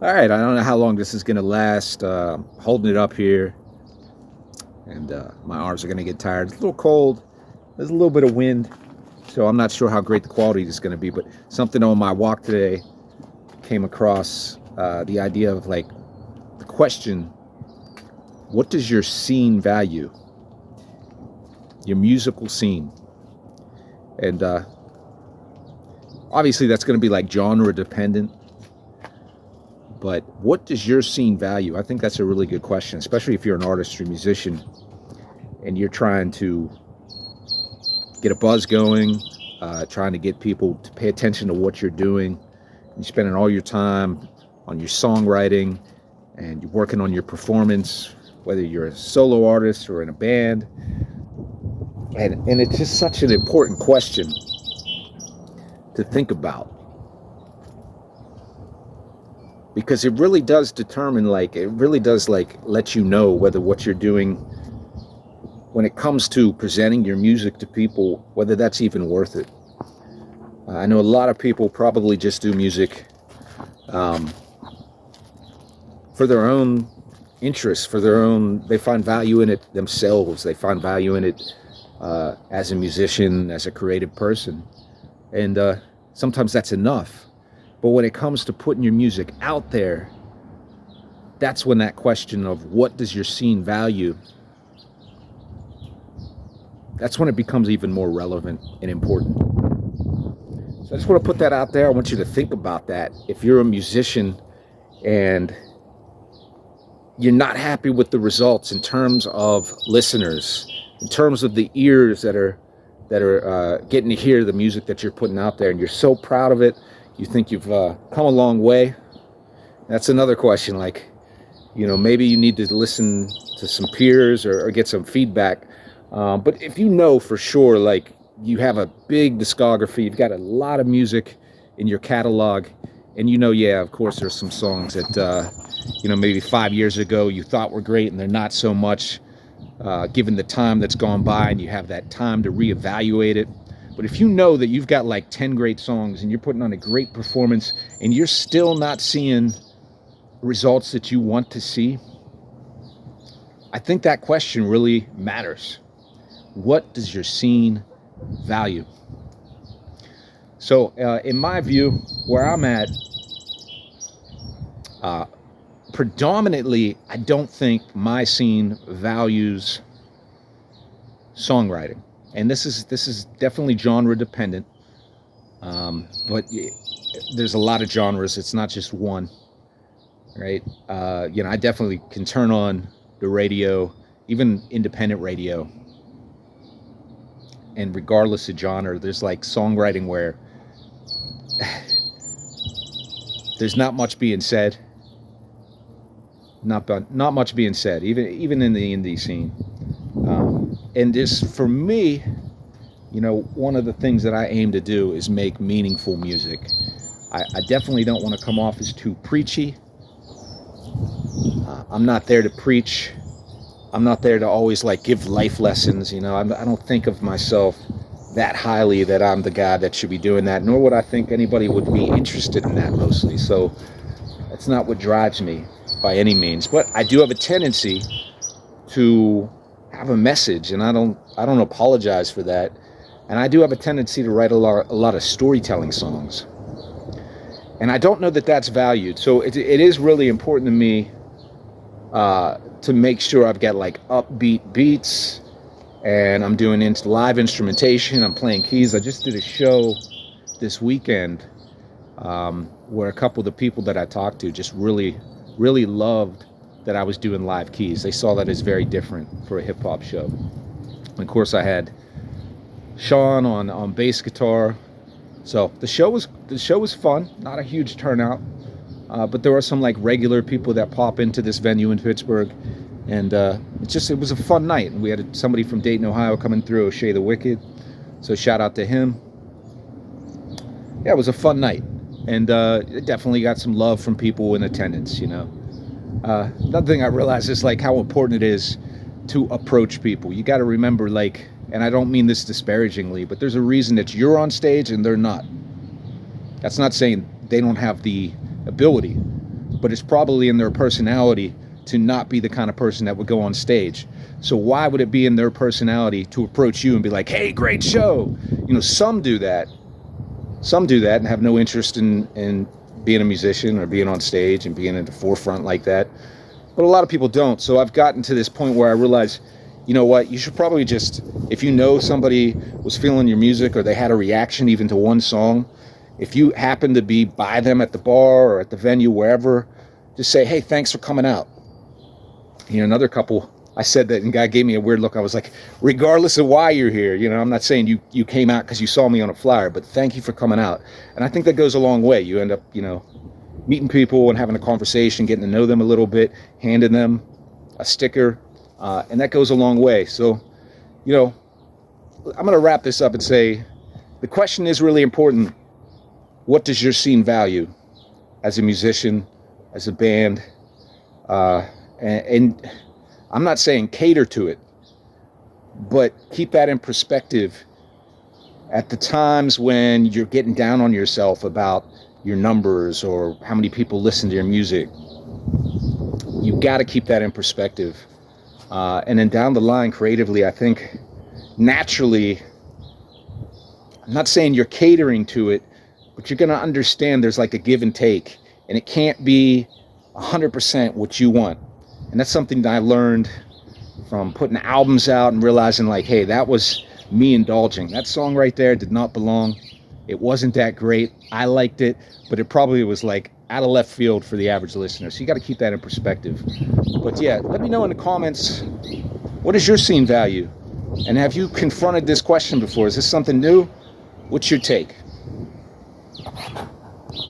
All right, I don't know how long this is going to last. Holding it up here, and my arms are going to get tired. It's a little cold. There's a little bit of wind, so I'm not sure how great the quality is going to be. But something on my walk today came across the idea of like the question: what does your scene value? Your musical scene, and obviously that's going to be like genre dependent. But what does your scene value? I think that's a really good question, especially if you're an artist or musician and you're trying to get a buzz going, trying to get people to pay attention to what you're doing. You're spending all your time on your songwriting and you're working on your performance, whether you're a solo artist or in a band. And it's just such an important question to think about. Because it really does determine, like, it really does, like, let you know whether what you're doing when it comes to presenting your music to people, whether that's even worth it. I know a lot of people probably just do music for their own interests, for their own, they find value in it themselves. They find value in it as a musician, as a creative person. And sometimes that's enough. But when it comes to putting your music out there, that's when that question of what does your scene value, that's when it becomes even more relevant and important. So I just want to put that out there. I want you to think about that. If you're a musician and you're not happy with the results in terms of listeners, in terms of the ears that are getting to hear the music that you're putting out there, and you're so proud of it, you think you've come a long way, that's another question. Like, you know, maybe you need to listen to some peers or get some feedback. But if you know for sure, like, you have a big discography, you've got a lot of music in your catalog, and you know, yeah, of course, there's some songs that, you know, maybe 5 years ago you thought were great and they're not so much, given the time that's gone by, and you have that time to reevaluate it. But if you know that you've got like 10 great songs and you're putting on a great performance and you're still not seeing results that you want to see, I think that question really matters. What does your scene value? So in my view, where I'm at, predominantly, I don't think my scene values songwriting. And this is definitely genre dependent, but there's a lot of genres. It's not just one, right? You know, I definitely can turn on the radio, even independent radio, and regardless of genre, there's like songwriting where there's not much being said. Not much being said, even in the indie scene. And just for me, you know, one of the things that I aim to do is make meaningful music. I definitely don't want to come off as too preachy. I'm not there to preach. I'm not there to always like give life lessons. You know, I don't think of myself that highly that I'm the guy that should be doing that, nor would I think anybody would be interested in that mostly. So that's not what drives me by any means. But I do have a tendency to have a message, and I don't apologize for that. And I do have a tendency to write a lot of storytelling songs, and I don't know that that's valued. So it is really important to me to make sure I've got like upbeat beats, and I'm doing live instrumentation. I'm playing keys. I just did a show this weekend where a couple of the people that I talked to just really loved that I was doing live keys. They saw that as very different for a hip hop show. And of course, I had Sean on bass guitar. So the show was fun. Not a huge turnout, but there were some like regular people that pop into this venue in Pittsburgh, and it was a fun night. And we had somebody from Dayton, Ohio, coming through, O'Shea the Wicked. So shout out to him. Yeah, it was a fun night, and it definitely got some love from people in attendance. You know. Another thing I realized is like how important it is to approach people. You got to remember, like, and I don't mean this disparagingly, but there's a reason that you're on stage and they're not. That's not saying they don't have the ability, but it's probably in their personality to not be the kind of person that would go on stage. So why would it be in their personality to approach you and be like, hey, great show? You know, some do that and have no interest in being a musician or being on stage and being in the forefront like that. But a lot of people don't. So I've gotten to this point where I realize, you know what, you should probably just, if you know somebody was feeling your music or they had a reaction even to one song, if you happen to be by them at the bar or at the venue, wherever, just say, hey, thanks for coming out. You know, another couple, I said that and guy gave me a weird look. I was like, regardless of why you're here, you know, I'm not saying you came out because you saw me on a flyer, but thank you for coming out. And I think that goes a long way. You end up, you know, meeting people and having a conversation, getting to know them a little bit, handing them a sticker, and that goes a long way. So, you know, I'm going to wrap this up and say the question is really important. What does your scene value as a musician, as a band? And I'm not saying cater to it, but keep that in perspective at the times when you're getting down on yourself about your numbers or how many people listen to your music. You got to keep that in perspective. And then down the line, creatively, I think naturally, I'm not saying you're catering to it, but you're going to understand there's like a give and take, and it can't be 100% what you want. And that's something that I learned from putting albums out and realizing like, hey, that was me indulging. That song right there did not belong. It wasn't that great. I liked it, but it probably was like out of left field for the average listener. So you got to keep that in perspective. But yeah, let me know in the comments, what is your scene value? And have you confronted this question before? Is this something new? What's your take?